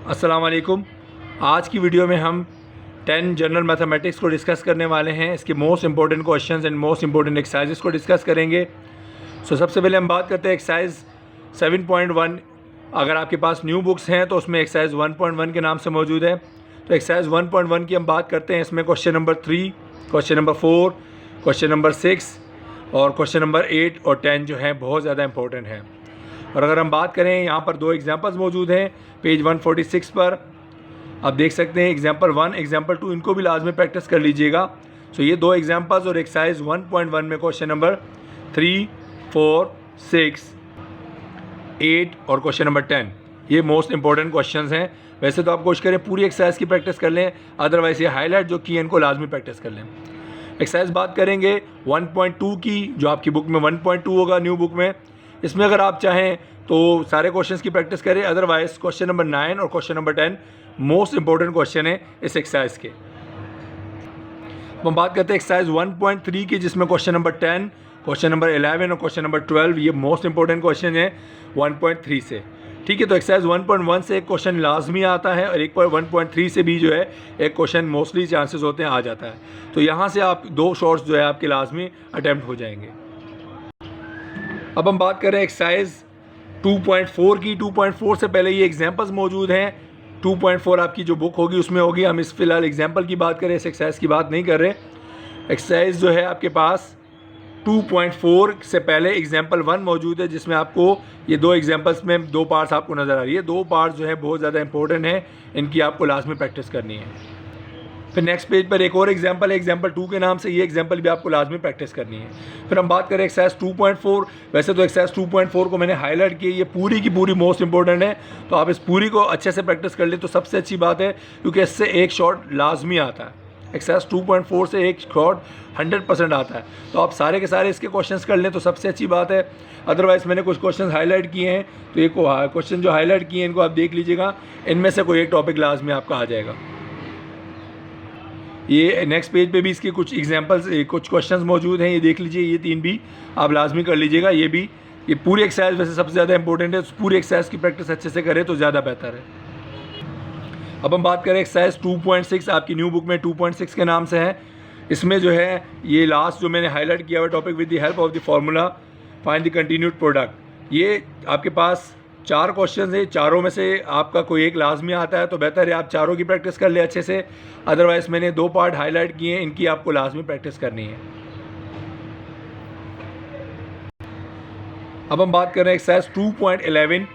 अस्सलाम वालेकुम। आज की वीडियो में हम 10 जनरल मैथमेटिक्स को डिस्कस करने वाले हैं। इसके most important questions and most important exercises को डिस्कस करेंगे। सबसे पहले हम बात करते हैं एक्सरसाइज 7.1। अगर आपके पास न्यू बुक्स हैं तो उसमें एक्सरसाइज 1.1 के नाम से मौजूद है। तो एक्सरसाइज 1.1 की हम बात करते हैं। इसमें question number 3, question number 4, question number 6 और क्वेश्चन नंबर 8 और 10 जो हैं बहुत ज़्यादा इंपॉर्टेंट हैं। और अगर हम बात करें, यहाँ पर दो एग्जांपल्स मौजूद हैं पेज 146 पर। आप देख सकते हैं एग्जांपल 1, एग्जांपल 2, इनको भी लाजमी प्रैक्टिस कर लीजिएगा। ये दो एग्जांपल्स और एक्सरसाइज 1.1 में क्वेश्चन नंबर 3, 4, 6, 8 और क्वेश्चन नंबर 10 ये मोस्ट इंपॉर्टेंट क्वेश्चंस हैं। वैसे तो आप कोशिश करें पूरी एक्सरसाइज की प्रैक्टिस कर लें, अदरवाइज ये हाईलाइट जो की इनको लाजमी प्रैक्टिस कर लें। एक्सरसाइज बात करेंगे 1.2 की, जो आपकी बुक में 1.2 होगा न्यू बुक में। इसमें अगर आप चाहें तो सारे क्वेश्चंस की प्रैक्टिस करें, अदरवाइज क्वेश्चन नंबर 9 और question number 10 most important question है इस एक्सरसाइज के। हम बात करते हैं एक्सरसाइज 1.3 की, जिसमें क्वेश्चन नंबर 10, क्वेश्चन नंबर 11 और क्वेश्चन नंबर 12 ये मोस्ट इंपॉर्टेंट क्वेश्चन है 1.3 से। ठीक है, तो एक्सरसाइज 1.1 से एक क्वेश्चन लाजमी आता है और एक 1.3 से भी जो है एक क्वेश्चन मोस्टली चांसेस होते हैं आ जाता है। तो यहाँ से आप दो शॉर्ट्स जो है आपके लाजमी अटैम्प्ट हो जाएंगे। अब हम बात करें एक्सरसाइज 2.4 की। 2.4 से पहले ये एग्जांपल्स मौजूद हैं। 2.4 आपकी जो बुक होगी उसमें होगी। हम इस फिलहाल एग्जांपल की बात करें, इस एक्सरसाइज की बात नहीं कर रहे। एक्सरसाइज जो है आपके पास 2.4 से पहले एग्जांपल 1 मौजूद है, जिसमें आपको ये दो एग्जांपल्स में दो पार्ट्स आपको नज़र आ रही है। दो पार्ट्स जो है बहुत ज़्यादा इंपॉर्टेंट है, इनकी आपको लाजमी प्रैक्टिस करनी है। फिर नेक्स्ट पेज पर एक और एग्जांपल है एग्जांपल 2 के नाम से, ये एग्जांपल भी आपको लाजमी प्रैक्टिस करनी है। फिर हम बात करें एक्सरसाइज 2.4। वैसे तो एक्सरसाइज 2.4 को मैंने हाईलाइट किया, ये पूरी की पूरी मोस्ट इंपॉर्टेंट है, तो आप इस पूरी को अच्छे से प्रैक्टिस कर ले तो सबसे अच्छी बात है, क्योंकि इससे एक शॉट लाजमी आता है। एक्सरसाइज 2.4 से एक शॉट 100% आता है, तो आप सारे के सारे इसके क्वेश्चंस कर लें तो सबसे अच्छी बात है। अदरवाइज़ मैंने कुछ क्वेश्चन हाईलाइट किए हैं, तो ये क्वेश्चन जो हाईलाइट किए हैं इनको आप देख लीजिएगा, इनमें से कोई एक टॉपिक लाजमी आपका आ जाएगा। ये नेक्स्ट पेज पे भी इसके कुछ एग्जांपल्स, कुछ क्वेश्चंस मौजूद हैं, ये देख लीजिए। ये 3 भी आप लाजमी कर लीजिएगा। ये पूरी एक्सरसाइज वैसे सबसे ज़्यादा इंपॉर्टेंट है, पूरी एक्सरसाइज की प्रैक्टिस अच्छे से करें तो ज़्यादा बेहतर है। अब हम बात करें एक्सरसाइज 2.6, आपकी न्यू बुक में 2.6 के नाम से है। इसमें जो है ये लास्ट जो मैंने हाईलाइट किया हुआ topic, with the help of the formula find the continued product. ये आपके पास 4 क्वेश्चन है, चारों में से आपका कोई एक लाजमी आता है तो बेहतर है आप चारों की प्रैक्टिस कर ले अच्छे से। अदरवाइज मैंने 2 पार्ट हाईलाइट किए हैं, इनकी आपको लाजमी प्रैक्टिस करनी है। अब हम बात कर रहे हैं एक्सरसाइज 2.11।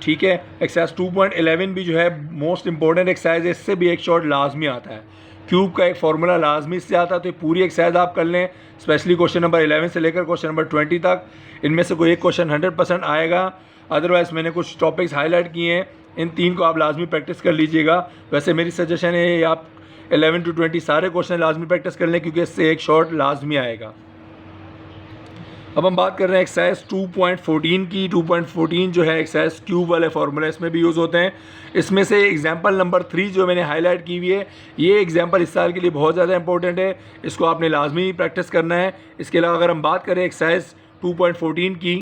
ठीक है, एक्सरसाइज 2.11 भी जो है मोस्ट इंपॉर्टेंट एक्सरसाइज है, इससे भी एक शॉट लाजमी आता है। क्यूब का एक फार्मूला लाजमी इससे आता है, तो ये पूरी एक्सरसाइज आप कर लें, स्पेशली क्वेश्चन नंबर 11 से लेकर क्वेश्चन नंबर 20 तक। इनमें से कोई एक क्वेश्चन 100% आएगा। अदरवाइज़ मैंने कुछ टॉपिक्स हाईलाइट किए हैं, इन 3 को आप लाजमी प्रैक्टिस कर लीजिएगा। वैसे मेरी सजेशन है आप 11 to 20 सारे क्वेश्चन लाजमी प्रैक्टिस कर लें, क्योंकि इससे एक शॉट लाजमी आएगा। अब हम बात कर रहे हैं एक्सरसाइज 2.14 की। 2.14 जो है एक्सरसाइज क्यूब वाले फार्मूला इसमें भी यूज़ होते हैं। इसमें से एग्जांपल नंबर 3 जो मैंने हाईलाइट की हुई है, ये एग्जांपल इस साल के लिए बहुत ज़्यादा इंपॉर्टेंट है, इसको आपने लाजमी प्रैक्टिस करना है। इसके अलावा अगर हम बात करें एक्सरसाइज 2.14 की,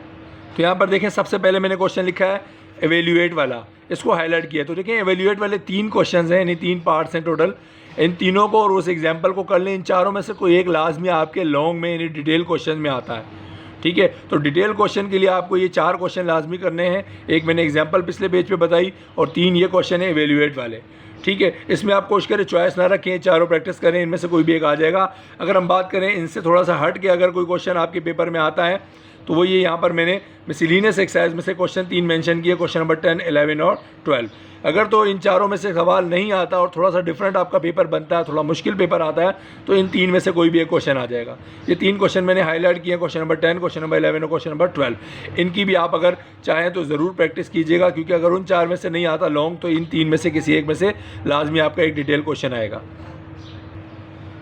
तो यहाँ पर देखें सबसे पहले मैंने क्वेश्चन लिखा है एवेल्यूएट वाला, इसको हाईलाइट किया। तो देखें एवेल्यूएट वाले 3 क्वेश्चन हैं, यानी 3 पार्ट्स हैं टोटल। इन तीनों को और उस एग्जांपल को कर लें, इन चारों में से कोई एक लाजमी आपके लॉन्ग में यानी डिटेल क्वेश्चन में आता है। ठीक है, तो डिटेल क्वेश्चन के लिए आपको ये 4 क्वेश्चन लाजमी करने हैं। एक मैंने एग्जांपल पिछले पेज पे बताई और 3 ये क्वेश्चन है एवेल्यूएट वाले। ठीक है, इसमें आप कोशिश करें चॉइस ना रखें, चारों प्रैक्टिस करें, इनमें से कोई भी एक आ जाएगा। अगर हम बात करें इनसे थोड़ा सा हट के अगर कोई क्वेश्चन आपके पेपर में आता है, तो वो ये यहाँ पर मैंने मिसलिनियस एक्सरसाइज में से क्वेश्चन 3 मेंशन किए, क्वेश्चन नंबर 10, 11 और 12। अगर तो इन चारों में से सवाल नहीं आता और थोड़ा सा डिफरेंट आपका पेपर बनता है, थोड़ा मुश्किल पेपर आता है, तो इन 3 में से कोई भी एक क्वेश्चन आ जाएगा। ये 3 क्वेश्चन मैंने हाईलाइट किए, क्वेश्चन नंबर 10, क्वेश्चन नंबर 11 और क्वेश्चन नंबर 12। इनकी भी आप अगर चाहें तो ज़रूर प्रैक्टिस कीजिएगा, क्योंकि अगर उन 4 में से नहीं आता लॉन्ग, तो इन 3 में से किसी एक में से लाजमी आपका एक डिटेल क्वेश्चन आएगा।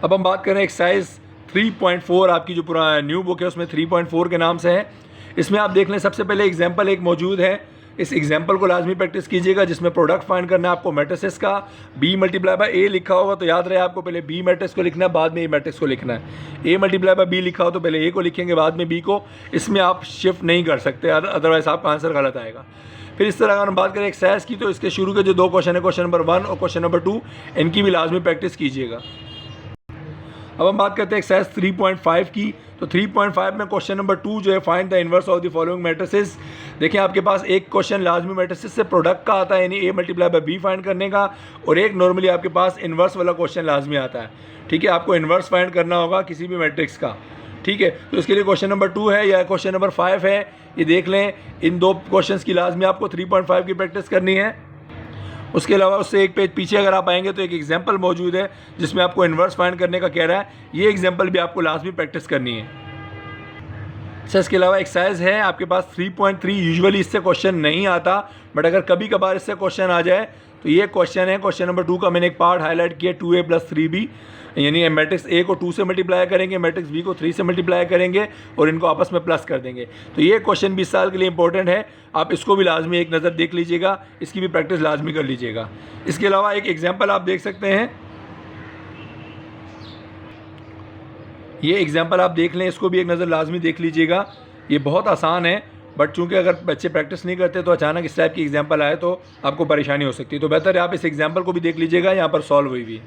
अब हम बात करें एक्सरसाइज 3.4, आपकी जो पूरा न्यू बुक है उसमें 3.4 के नाम से है। इसमें आप देख लें सबसे पहले एग्जांपल एक मौजूद है, इस एग्जांपल को लाजमी प्रैक्टिस कीजिएगा, जिसमें प्रोडक्ट फाइंड करना है आपको मैट्रिसेस का। B मल्टीप्लाई बाय A लिखा होगा तो याद रहे आपको पहले B मैट्रिक्स को लिखना है, बाद में A मैट्रिक्स को लिखना है। A मल्टीप्लाई बाय B लिखा हो तो पहले A को लिखेंगे, बाद में B को। इसमें आप शिफ्ट नहीं कर सकते, अदरवाइज आपका आंसर गलत आएगा। फिर इस तरह अगर हम बात करें एक्सरसाइज की, तो इसके शुरू के जो 2 क्वेश्चन है, क्वेश्चन नंबर 1 और क्वेश्चन नंबर 2, इनकी भी लाजमी प्रैक्टिस कीजिएगा। अब हम बात करते हैं एक्सरसाइज 3.5 की। तो 3.5 में क्वेश्चन नंबर 2 जो है, find the inverse of the following matrices. देखिए आपके पास एक क्वेश्चन लाजमी मैट्रिसेस से प्रोडक्ट का आता है, यानी A multiply by B find करने का, और एक नॉर्मली आपके पास इन्वर्स वाला क्वेश्चन लाजमी आता है। ठीक है, आपको इन्वर्स फाइंड करना होगा किसी भी मैट्रिक्स का। ठीक है, तो इसके लिए क्वेश्चन नंबर 2 है या क्वेश्चन नंबर 5 है, ये देख लें। इन 2 क्वेश्चंस की लाजमी आपको 3.5 की प्रैक्टिस करनी है। उसके अलावा उससे एक पेज पीछे अगर आप आएंगे तो एक एग्जाम्पल मौजूद है जिसमें आपको इन्वर्स फाइंड करने का कह रहा है। ये एग्जाम्पल भी आपको लाजमी प्रैक्टिस करनी है। अच्छा, इसके अलावा एक्सरसाइज है आपके पास 3.3। यूजुअली इससे क्वेश्चन नहीं आता, बट अगर कभी कभार इससे क्वेश्चन आ जाए तो ये क्वेश्चन है। क्वेश्चन नंबर 2 का मैंने एक पार्ट हाईलाइट किया, 2A + 3B, यानी मैट्रिक्स A को 2 से मल्टीप्लाई करेंगे, मैट्रिक्स B को 3 से मल्टीप्लाई करेंगे और इनको आपस में प्लस कर देंगे। तो ये क्वेश्चन 20 साल के लिए इंपॉर्टेंट है, आप इसको भी लाजमी एक नज़र देख लीजिएगा, इसकी भी प्रैक्टिस लाजमी कर लीजिएगा। इसके अलावा एक एग्जाम्पल आप देख सकते हैं, ये एग्जाम्पल आप देख लें, इसको भी एक नज़र लाजमी देख लीजिएगा। ये बहुत आसान है, बट चूंकि अगर बच्चे प्रैक्टिस नहीं करते तो अचानक इस टाइप की एग्जाम्पल आए तो आपको परेशानी हो सकती है। तो बेहतर है आप इस एग्जाम्पल को भी देख लीजिएगा, यहाँ पर सॉल्व हुई हुई।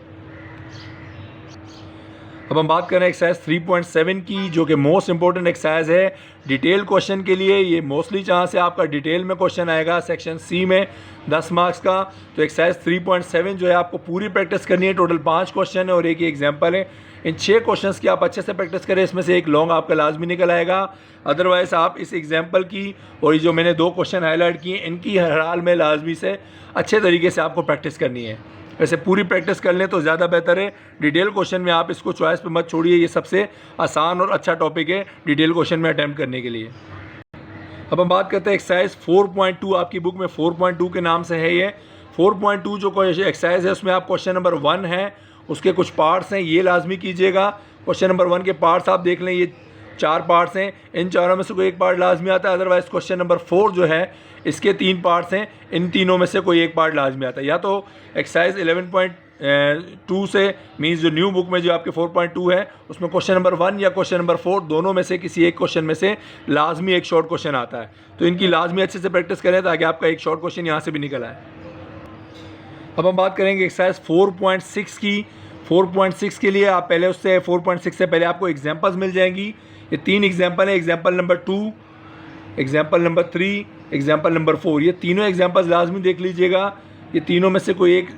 अब हम बात करें एक्सरसाइज 3.7 की, जो कि मोस्ट इंपॉर्टेंट एक्सरसाइज है डिटेल क्वेश्चन के लिए। ये मोस्टली जहाँ से आपका डिटेल में क्वेश्चन आएगा सेक्शन सी में 10 मार्क्स का। तो एक्सरसाइज 3.7 जो है आपको पूरी प्रैक्टिस करनी है। टोटल 5 क्वेश्चन है और एक ही एग्जाम्पल है। इन 6 क्वेश्चंस की आप अच्छे से प्रैक्टिस करें, इसमें से एक लॉन्ग आपका लाजमी निकल आएगा। अदरवाइज़ आप इस एग्जाम्पल की और ये जो मैंने 2 क्वेश्चन हाईलाइट किए, इनकी हर हाल में लाजमी से अच्छे तरीके से आपको प्रैक्टिस करनी है। वैसे पूरी प्रैक्टिस कर लें तो ज़्यादा बेहतर है। डिटेल क्वेश्चन में आप इसको चॉइस पे मत छोड़िए, ये सबसे आसान और अच्छा टॉपिक है डिटेल क्वेश्चन में अटैम्प्ट करने के लिए। अब हम बात करते हैं एक्सरसाइज 4.2, आपकी बुक में 4.2 के नाम से है ये। 4.2 जो एक्सरसाइज है उसमें आप क्वेश्चन नंबर 1 है, उसके कुछ पार्ट्स हैं, ये लाजमी कीजिएगा। क्वेश्चन नंबर 1 के पार्ट्स आप देख लें, ये 4 पार्ट्स हैं, इन चारों में से कोई एक पार्ट लाजमी आता है। अदरवाइज़ क्वेश्चन नंबर 4 जो है इसके 3 पार्ट्स हैं, इन तीनों में से कोई एक पार्ट लाजमी आता है। या तो एक्सरसाइज 11.2 से मीन्स जो न्यू बुक में जो आपके 4.2 है उसमें क्वेश्चन नंबर 1 या क्वेश्चन नंबर 4 दोनों में से किसी एक क्वेश्चन में से लाजमी एक शॉर्ट क्वेश्चन आता है। तो इनकी लाजमी अच्छे से प्रैक्टिस करें ताकि आपका एक शॉर्ट क्वेश्चन यहाँ से भी निकल आए। अब हम बात करेंगे एक्सरसाइज 4.6 की। 4.6 के लिए आप पहले उससे 4.6 से पहले आपको एग्जाम्पल्स मिल जाएंगी। ये 3 एग्जाम्पल है, example number 2, example number 3, example number 4। ये तीनों एग्जाम्पल्स लाजमी देख लीजिएगा। ये तीनों में से कोई एक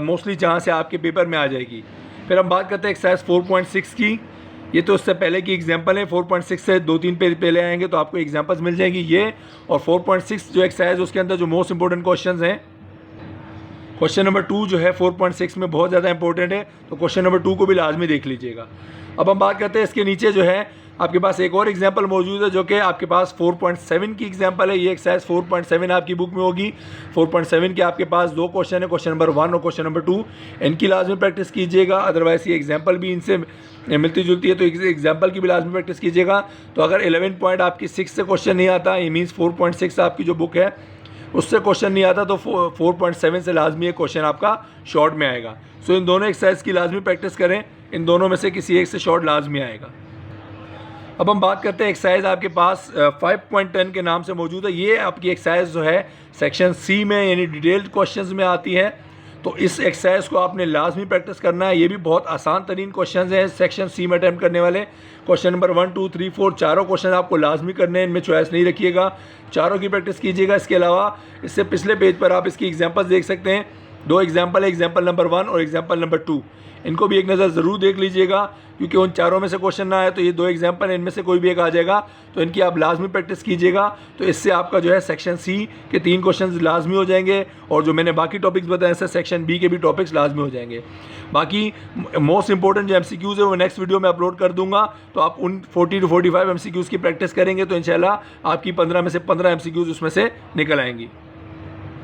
मोस्टली जहाँ से आपके पेपर में आ जाएगी। फिर हम बात करते हैं एक्सरसाइज 4.6 की। ये तो उससे पहले की एग्जाम्पल है। 4.6 से 2-3 पेज पहले आएंगे तो आपको एग्जाम्पल्स मिल जाएंगी ये। और 4.6 जो एक्सरसाइज उसके अंदर जो मोस्ट इंपॉर्टेंट क्वेश्चन हैं, क्वेश्चन नंबर 2 जो है 4.6 में बहुत ज़्यादा इंपॉर्टेंट है, तो क्वेश्चन नंबर 2 को भी लाजमी देख लीजिएगा। अब हम बात करते हैं इसके नीचे जो है आपके पास एक और एग्जाम्पल मौजूद है जो कि आपके पास 4.7 की एग्जाम्पल है। ये एक्सरसाइज 4.7 आपकी बुक में होगी। 4.7 के आपके पास 2 क्वेश्चन है, क्वेश्चन नंबर 1 और क्वेश्चन नंबर 2। इनकी लाजमी प्रैक्टिस कीजिएगा। अदरवाइज़ ये एग्जाम्पल भी इनसे मिलती जुलती है तो एग्जाम्पल की भी लाजमी प्रैक्टिस कीजिएगा। तो अगर 11 पॉइंट आपकी 6 से क्वेश्चन नहीं आता, ये मीन्स 4.6 आपकी जो बुक है उससे क्वेश्चन नहीं आता, तो 4.7 से लाजमी एक क्वेश्चन आपका शॉर्ट में आएगा। सो इन दोनों एक्सरसाइज की लाजमी प्रैक्टिस करें, इन दोनों में से किसी एक से शॉर्ट लाजमी आएगा। अब हम बात करते हैं एक्सरसाइज आपके पास 5.10 के नाम से मौजूद है। ये आपकी एक्सरसाइज जो है सेक्शन सी में यानी डिटेल्ड क्वेश्चंस में आती है। तो इस एक्सरसाइज को आपने लाजमी प्रैक्टिस करना है। ये भी बहुत आसान तरीन क्वेश्चन हैं सेक्शन सी में अटैम्प्ट करने वाले। क्वेश्चन नंबर 1, 2, 3, 4 चारों क्वेश्चन आपको लाजमी करने हैं, इनमें चॉइस नहीं रखिएगा, चारों की प्रैक्टिस कीजिएगा। इसके अलावा इससे पिछले पेज पर आप इसकी एग्जाम्पल्स देख सकते हैं। 2 एग्जाम्पल है, एग्जाम्पल नंबर 1 और एग्जाम्पल नंबर 2। इनको भी एक नज़र ज़रूर देख लीजिएगा क्योंकि उन चारों में से क्वेश्चन ना आए तो ये 2 एग्जाम्पल इनमें से कोई भी एक आ जाएगा, तो इनकी आप लाजमी प्रैक्टिस कीजिएगा। तो इससे आपका जो है सेक्शन सी के 3 क्वेश्चन लाजमी हो जाएंगे और जो मैंने बाकी टॉपिक्स बताए इससे सेक्शन बी के भी टॉपिक्स लाजमी हो जाएंगे। बाकी मोस्ट इंपॉर्टेंट जो MCQs है वो नेक्स्ट वीडियो में अपलोड कर दूंगा, तो आप उन 40 to 45 MCQs की प्रैक्टिस करेंगे तो इंशाल्लाह आपकी 15 में से 15 MCQs उसमें से निकल आएंगी।